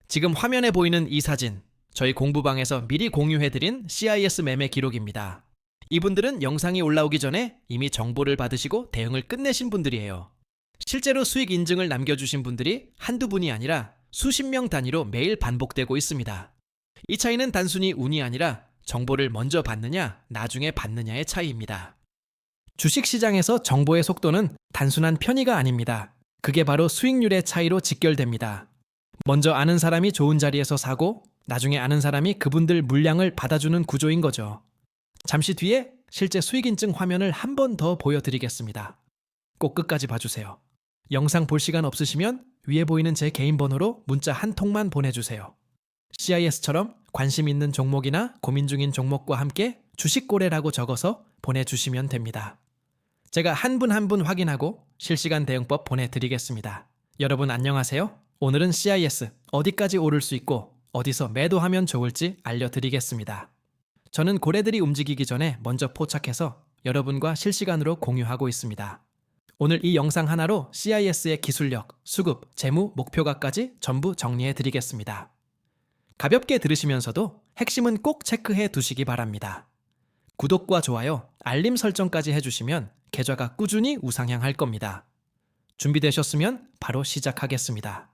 지금 화면에 보이는 이 사진, 저희 공부방에서 미리 공유해드린 CIS 매매 기록입니다. 이분들은 영상이 올라오기 전에 이미 정보를 받으시고 대응을 끝내신 분들이에요. 실제로 수익 인증을 남겨주신 분들이 한두 분이 아니라 수십 명 단위로 매일 반복되고 있습니다. 이 차이는 단순히 운이 아니라 정보를 먼저 받느냐, 나중에 받느냐의 차이입니다. 주식시장에서 정보의 속도는 단순한 편의가 아닙니다. 그게 바로 수익률의 차이로 직결됩니다. 먼저 아는 사람이 좋은 자리에서 사고 나중에 아는 사람이 그분들 물량을 받아주는 구조인 거죠. 잠시 뒤에 실제 수익인증 화면을 한 번 더 보여드리겠습니다. 꼭 끝까지 봐주세요. 영상 볼 시간 없으시면 위에 보이는 제 개인 번호로 문자 한 통만 보내주세요. CIS처럼 관심 있는 종목이나 고민 중인 종목과 함께 주식고래라고 적어서 보내주시면 됩니다. 제가 한 분 한 분 확인하고 실시간 대응법 보내드리겠습니다. 여러분 안녕하세요. 오늘은 CIS 어디까지 오를 수 있고 어디서 매도하면 좋을지 알려드리겠습니다. 저는 고래들이 움직이기 전에 먼저 포착해서 여러분과 실시간으로 공유하고 있습니다. 오늘 이 영상 하나로 CIS의 기술력, 수급, 재무, 목표가까지 전부 정리해드리겠습니다. 가볍게 들으시면서도 핵심은 꼭 체크해 두시기 바랍니다. 구독과 좋아요, 알림 설정까지 해주시면 계좌가 꾸준히 우상향할 겁니다. 준비되셨으면 바로 시작하겠습니다.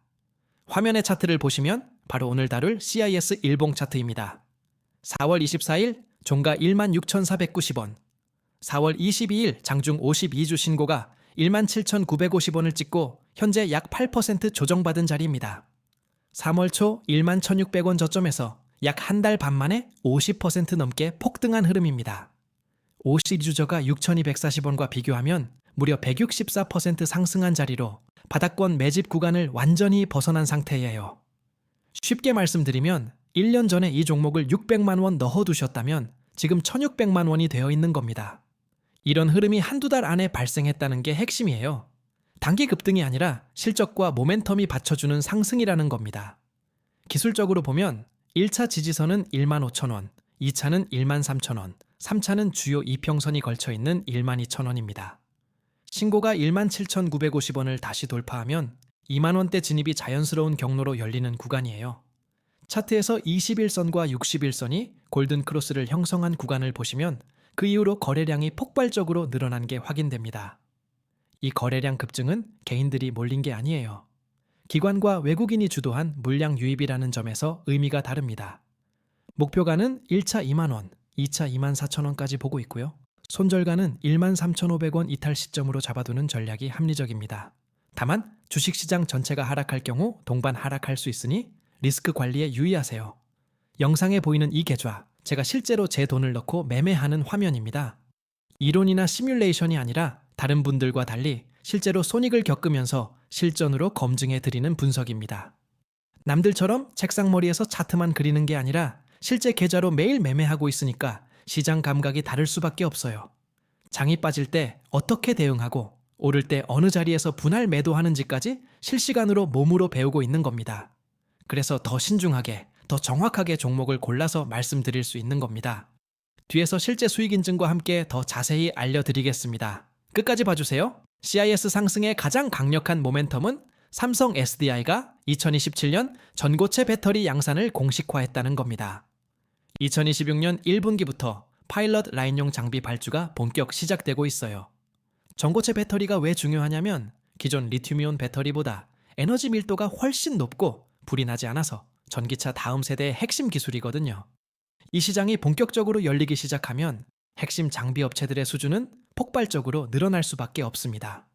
화면의 차트를 보시면 바로 오늘 다룰 CIS 일봉 차트입니다. 4월 24일 종가 16,490원, 4월 22일 장중 52주 신고가 17,950원을 찍고 현재 약 8% 조정받은 자리입니다. 3월 초 11,600원 저점에서 약 한 달 반 만에 50% 넘게 폭등한 흐름입니다. 52주저가 6,240원과 비교하면 무려 164% 상승한 자리로 바닥권 매집 구간을 완전히 벗어난 상태예요. 쉽게 말씀드리면 1년 전에 이 종목을 600만 원 넣어두셨다면 지금 1,600만 원이 되어 있는 겁니다. 이런 흐름이 한두 달 안에 발생했다는 게 핵심이에요. 단기 급등이 아니라 실적과 모멘텀이 받쳐주는 상승이라는 겁니다. 기술적으로 보면 1차 지지선은 15,000원, 2차는 13,000원, 3차는 주요 이평선이 걸쳐있는 12,000원입니다. 신고가 17,950원을 다시 돌파하면 2만원대 진입이 자연스러운 경로로 열리는 구간이에요. 차트에서 21선과 61선이 골든 크로스를 형성한 구간을 보시면 그 이후로 거래량이 폭발적으로 늘어난 게 확인됩니다. 이 거래량 급증은 개인들이 몰린 게 아니에요. 기관과 외국인이 주도한 물량 유입이라는 점에서 의미가 다릅니다. 목표가는 1차 2만원, 2차 24,000원까지 보고 있고요. 손절가는 13,500원 이탈 시점으로 잡아두는 전략이 합리적입니다. 다만 주식시장 전체가 하락할 경우 동반 하락할 수 있으니 리스크 관리에 유의하세요. 영상에 보이는 이 계좌, 제가 실제로 제 돈을 넣고 매매하는 화면입니다. 이론이나 시뮬레이션이 아니라 다른 분들과 달리 실제로 손익을 겪으면서 실전으로 검증해 드리는 분석입니다. 남들처럼 책상머리에서 차트만 그리는 게 아니라 실제 계좌로 매일 매매하고 있으니까 시장 감각이 다를 수밖에 없어요. 장이 빠질 때 어떻게 대응하고 오를 때 어느 자리에서 분할 매도하는지까지 실시간으로 몸으로 배우고 있는 겁니다. 그래서 더 신중하게, 더 정확하게 종목을 골라서 말씀드릴 수 있는 겁니다. 뒤에서 실제 수익 인증과 함께 더 자세히 알려드리겠습니다. 끝까지 봐주세요. CIS 상승의 가장 강력한 모멘텀은 삼성 SDI가 2027년 전고체 배터리 양산을 공식화했다는 겁니다. 2026년 1분기부터 파일럿 라인용 장비 발주가 본격 시작되고 있어요. 전고체 배터리가 왜 중요하냐면 기존 리튬이온 배터리보다 에너지 밀도가 훨씬 높고 불이 나지 않아서 전기차 다음 세대의 핵심 기술이거든요. 이 시장이 본격적으로 열리기 시작하면 핵심 장비 업체들의 수준은 폭발적으로 늘어날 수밖에 없습니다.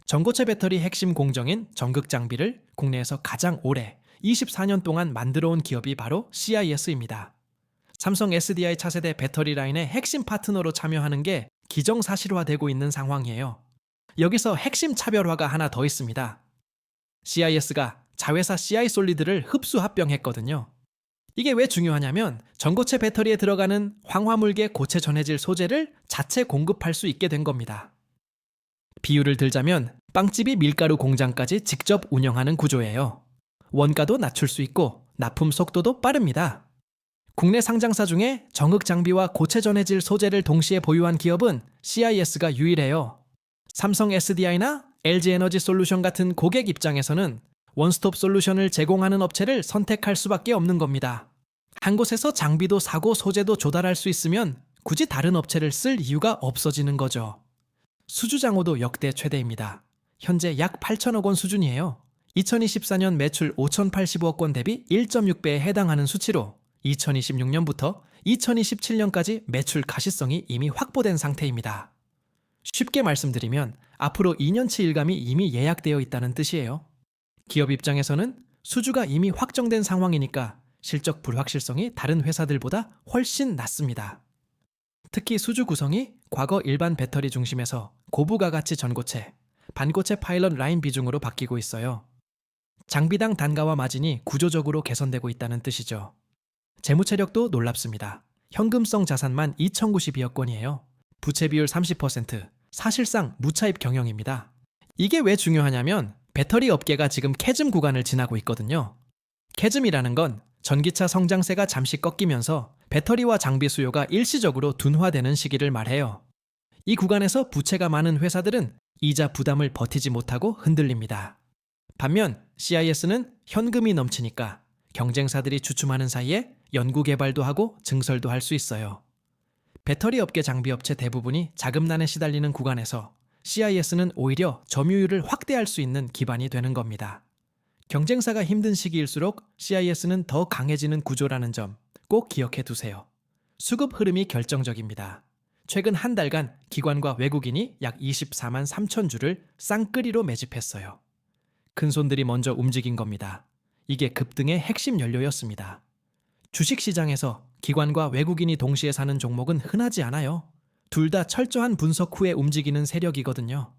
전고체 배터리 핵심 공정인 전극 장비를 국내에서 가장 오래 24년 동안 만들어온 기업이 바로 CIS입니다. 삼성 SDI 차세대 배터리 라인의 핵심 파트너로 참여하는 게 기정사실화되고 있는 상황이에요. 여기서 핵심 차별화가 하나 더 있습니다. CIS가 자회사 CI솔리드를 흡수 합병했거든요. 이게 왜 중요하냐면 전고체 배터리에 들어가는 황화물계 고체 전해질 소재를 자체 공급할 수 있게 된 겁니다. 비유를 들자면 빵집이 밀가루 공장까지 직접 운영하는 구조예요. 원가도 낮출 수 있고 납품 속도도 빠릅니다. 국내 상장사 중에 정극 장비와 고체 전해질 소재를 동시에 보유한 기업은 CIS가 유일해요. 삼성 SDI나 LG에너지 솔루션 같은 고객 입장에서는 원스톱 솔루션을 제공하는 업체를 선택할 수밖에 없는 겁니다. 한 곳에서 장비도 사고 소재도 조달할 수 있으면 굳이 다른 업체를 쓸 이유가 없어지는 거죠. 수주장호도 역대 최대입니다. 현재 약 8천억 원 수준이에요. 2024년 매출 5,085억 원 대비 1.6배에 해당하는 수치로 2026년부터 2027년까지 매출 가시성이 이미 확보된 상태입니다. 쉽게 말씀드리면 앞으로 2년치 일감이 이미 예약되어 있다는 뜻이에요. 기업 입장에서는 수주가 이미 확정된 상황이니까 실적 불확실성이 다른 회사들보다 훨씬 낮습니다. 특히 수주 구성이 과거 일반 배터리 중심에서 고부가 가치 전고체, 반고체 파일럿 라인 비중으로 바뀌고 있어요. 장비당 단가와 마진이 구조적으로 개선되고 있다는 뜻이죠. 재무체력도 놀랍습니다. 현금성 자산만 2,092억 원이에요. 부채 비율 30%, 사실상 무차입 경영입니다. 이게 왜 중요하냐면 배터리 업계가 지금 캐즘 구간을 지나고 있거든요. 캐즘이라는 건 전기차 성장세가 잠시 꺾이면서 배터리와 장비 수요가 일시적으로 둔화되는 시기를 말해요. 이 구간에서 부채가 많은 회사들은 이자 부담을 버티지 못하고 흔들립니다. 반면 CIS는 현금이 넘치니까 경쟁사들이 주춤하는 사이에 연구개발도 하고 증설도 할 수 있어요. 배터리 업계 장비업체 대부분이 자금난에 시달리는 구간에서 CIS는 오히려 점유율을 확대할 수 있는 기반이 되는 겁니다. 경쟁사가 힘든 시기일수록 CIS는 더 강해지는 구조라는 점 꼭 기억해 두세요. 수급 흐름이 결정적입니다. 최근 한 달간 기관과 외국인이 약 24만 3천 주를 쌍끌이로 매집했어요. 큰손들이 먼저 움직인 겁니다. 이게 급등의 핵심 연료였습니다. 주식시장에서 기관과 외국인이 동시에 사는 종목은 흔하지 않아요. 둘 다 철저한 분석 후에 움직이는 세력이거든요.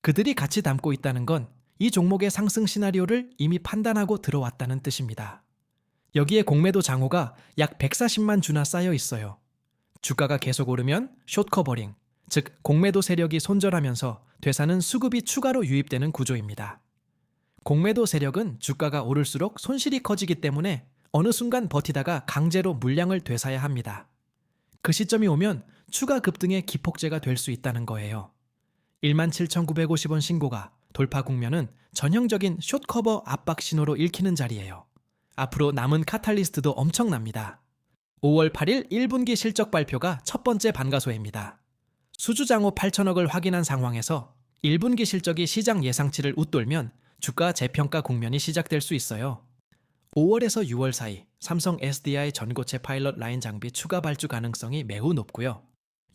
그들이 같이 담고 있다는 건 이 종목의 상승 시나리오를 이미 판단하고 들어왔다는 뜻입니다. 여기에 공매도 장호가 약 140만 주나 쌓여 있어요. 주가가 계속 오르면 숏커버링, 즉 공매도 세력이 손절하면서 되사는 수급이 추가로 유입되는 구조입니다. 공매도 세력은 주가가 오를수록 손실이 커지기 때문에 어느 순간 버티다가 강제로 물량을 되사야 합니다. 그 시점이 오면 추가 급등의 기폭제가 될 수 있다는 거예요. 17,950원 신고가 돌파 국면은 전형적인 숏커버 압박 신호로 읽히는 자리예요. 앞으로 남은 카탈리스트도 엄청납니다. 5월 8일 1분기 실적 발표가 첫 번째 반가소입니다. 수주장호 8천억을 확인한 상황에서 1분기 실적이 시장 예상치를 웃돌면 주가 재평가 국면이 시작될 수 있어요. 5월에서 6월 사이 삼성 SDI 전고체 파일럿 라인 장비 추가 발주 가능성이 매우 높고요.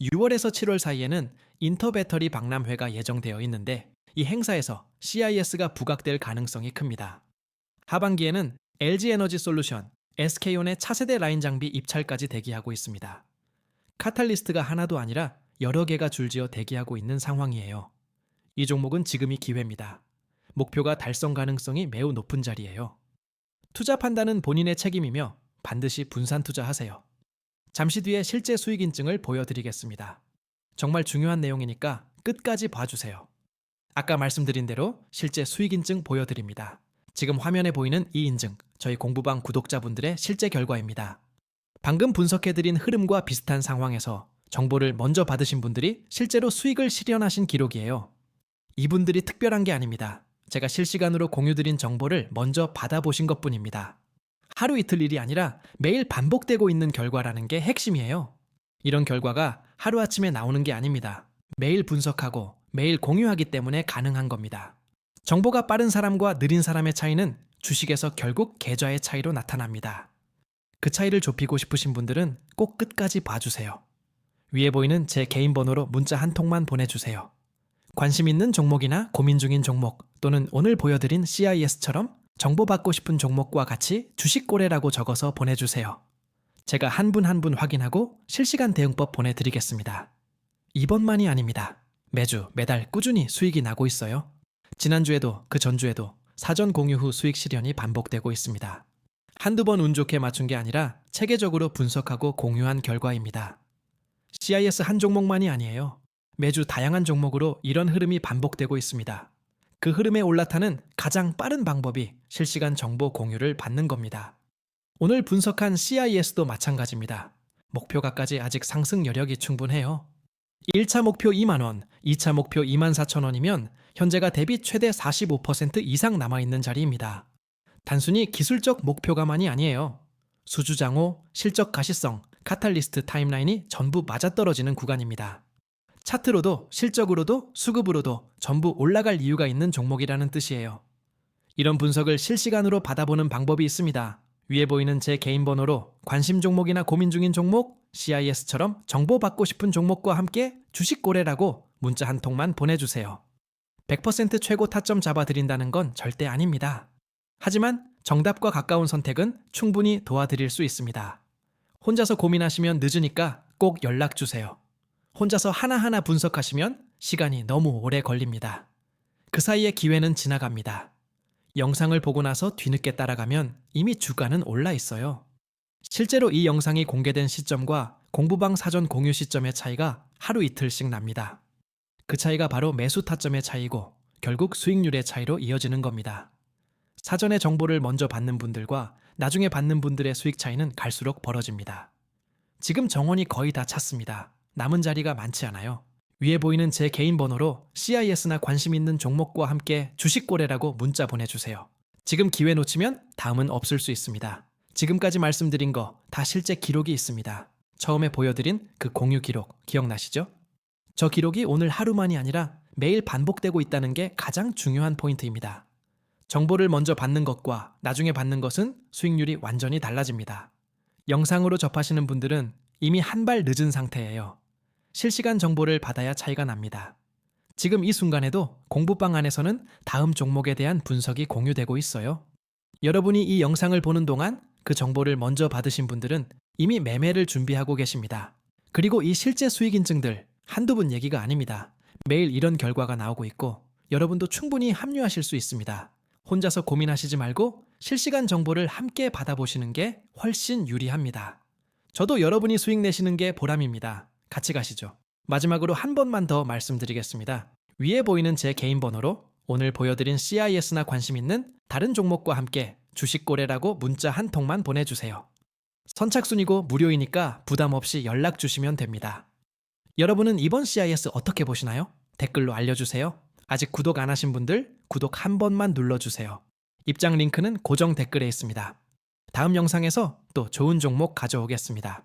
6월에서 7월 사이에는 인터배터리 박람회가 예정되어 있는데 이 행사에서 CIS가 부각될 가능성이 큽니다. 하반기에는 LG에너지솔루션, SK온의 차세대 라인 장비 입찰까지 대기하고 있습니다. 카탈리스트가 하나도 아니라 여러 개가 줄지어 대기하고 있는 상황이에요. 이 종목은 지금이 기회입니다. 목표가 달성 가능성이 매우 높은 자리예요. 투자 판단은 본인의 책임이며 반드시 분산 투자하세요. 잠시 뒤에 실제 수익 인증을 보여드리겠습니다. 정말 중요한 내용이니까 끝까지 봐주세요. 아까 말씀드린 대로 실제 수익 인증 보여드립니다. 지금 화면에 보이는 이 인증, 저희 공부방 구독자분들의 실제 결과입니다. 방금 분석해드린 흐름과 비슷한 상황에서 정보를 먼저 받으신 분들이 실제로 수익을 실현하신 기록이에요. 이분들이 특별한 게 아닙니다. 제가 실시간으로 공유드린 정보를 먼저 받아보신 것뿐입니다. 하루 이틀 일이 아니라 매일 반복되고 있는 결과라는 게 핵심이에요. 이런 결과가 하루아침에 나오는 게 아닙니다. 매일 분석하고 매일 공유하기 때문에 가능한 겁니다. 정보가 빠른 사람과 느린 사람의 차이는 주식에서 결국 계좌의 차이로 나타납니다. 그 차이를 좁히고 싶으신 분들은 꼭 끝까지 봐주세요. 위에 보이는 제 개인 번호로 문자 한 통만 보내주세요. 관심 있는 종목이나 고민 중인 종목 또는 오늘 보여드린 CIS처럼 정보 받고 싶은 종목과 같이 주식거래라고 적어서 보내주세요. 제가 한 분 한 분 확인하고 실시간 대응법 보내드리겠습니다. 이번만이 아닙니다. 매주 매달 꾸준히 수익이 나고 있어요. 지난주에도 그 전주에도 사전 공유 후 수익 실현이 반복되고 있습니다. 한두 번 운 좋게 맞춘 게 아니라 체계적으로 분석하고 공유한 결과입니다. CIS 한 종목만이 아니에요. 매주 다양한 종목으로 이런 흐름이 반복되고 있습니다. 그 흐름에 올라타는 가장 빠른 방법이 실시간 정보 공유를 받는 겁니다. 오늘 분석한 CIS도 마찬가지입니다. 목표가까지 아직 상승 여력이 충분해요. 1차 목표 2만원, 2차 목표 24,000원이면 현재가 대비 최대 45% 이상 남아있는 자리입니다. 단순히 기술적 목표가만이 아니에요. 수주장호, 실적 가시성, 카탈리스트 타임라인이 전부 맞아떨어지는 구간입니다. 차트로도 실적으로도 수급으로도 전부 올라갈 이유가 있는 종목이라는 뜻이에요. 이런 분석을 실시간으로 받아보는 방법이 있습니다. 위에 보이는 제 개인 번호로 관심 종목이나 고민 중인 종목, CIS처럼 정보 받고 싶은 종목과 함께 주식 거래라고 문자 한 통만 보내주세요. 100% 최고 타점 잡아드린다는 건 절대 아닙니다. 하지만 정답과 가까운 선택은 충분히 도와드릴 수 있습니다. 혼자서 고민하시면 늦으니까 꼭 연락주세요. 혼자서 하나하나 분석하시면 시간이 너무 오래 걸립니다. 그 사이에 기회는 지나갑니다. 영상을 보고 나서 뒤늦게 따라가면 이미 주가는 올라 있어요. 실제로 이 영상이 공개된 시점과 공부방 사전 공유 시점의 차이가 하루 이틀씩 납니다. 그 차이가 바로 매수 타점의 차이고 결국 수익률의 차이로 이어지는 겁니다. 사전에 정보를 먼저 받는 분들과 나중에 받는 분들의 수익 차이는 갈수록 벌어집니다. 지금 정원이 거의 다 찼습니다. 남은 자리가 많지 않아요. 위에 보이는 제 개인 번호로 CIS나 관심 있는 종목과 함께 주식 거래라고 문자 보내주세요. 지금 기회 놓치면 다음은 없을 수 있습니다. 지금까지 말씀드린 거 다 실제 기록이 있습니다. 처음에 보여드린 그 공유 기록 기억나시죠? 저 기록이 오늘 하루만이 아니라 매일 반복되고 있다는 게 가장 중요한 포인트입니다. 정보를 먼저 받는 것과 나중에 받는 것은 수익률이 완전히 달라집니다. 영상으로 접하시는 분들은 이미 한 발 늦은 상태예요. 실시간 정보를 받아야 차이가 납니다. 지금 이 순간에도 공부방 안에서는 다음 종목에 대한 분석이 공유되고 있어요. 여러분이 이 영상을 보는 동안 그 정보를 먼저 받으신 분들은 이미 매매를 준비하고 계십니다. 그리고 이 실제 수익 인증들 한두 분 얘기가 아닙니다. 매일 이런 결과가 나오고 있고 여러분도 충분히 합류하실 수 있습니다. 혼자서 고민하시지 말고 실시간 정보를 함께 받아보시는 게 훨씬 유리합니다. 저도 여러분이 수익 내시는 게 보람입니다. 같이 가시죠. 마지막으로 한 번만 더 말씀드리겠습니다. 위에 보이는 제 개인 번호로 오늘 보여드린 CIS나 관심 있는 다른 종목과 함께 주식 거래라고 문자 한 통만 보내주세요. 선착순이고 무료이니까 부담 없이 연락 주시면 됩니다. 여러분은 이번 CIS 어떻게 보시나요? 댓글로 알려주세요. 아직 구독 안 하신 분들 구독 한 번만 눌러주세요. 입장 링크는 고정 댓글에 있습니다. 다음 영상에서 또 좋은 종목 가져오겠습니다.